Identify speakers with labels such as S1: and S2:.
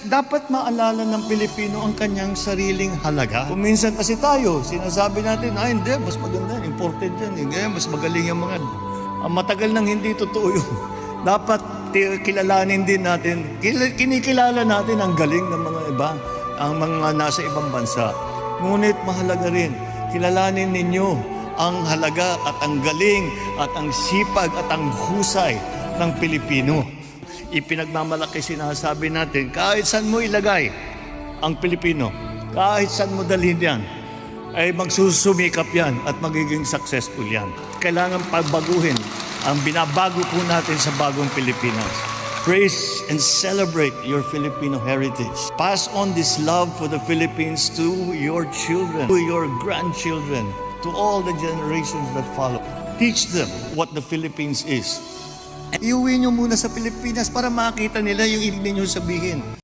S1: dapat maalala ng Pilipino ang kanyang sariling halaga. Kung minsan kasi tayo, sinasabi natin, hindi, mas maganda, imported yan. Mas magaling yung mga... matagal nang hindi totoo yun. Dapat kilalanin din natin, kinikilala natin ang galing ng mga iba, ang mga nasa ibang bansa. Ngunit mahalaga rin, kilalanin ninyo ang halaga at ang galing at ang sipag at ang husay ng Pilipino. Ipinagmamalaki, sinasabi natin, kahit saan mo ilagay ang Pilipino, kahit saan mo dalhin yan, ay magsusumikap yan at magiging successful yan. Kailangan pagbaguhin ang binabago po natin sa bagong Pilipinas. Praise and celebrate your Filipino heritage. Pass on this love for the Philippines to your children, to your grandchildren, to all the generations that follow. Teach them what the Philippines is. Iuwi nyo muna sa Pilipinas para makita nila yung ibig ninyo sabihin.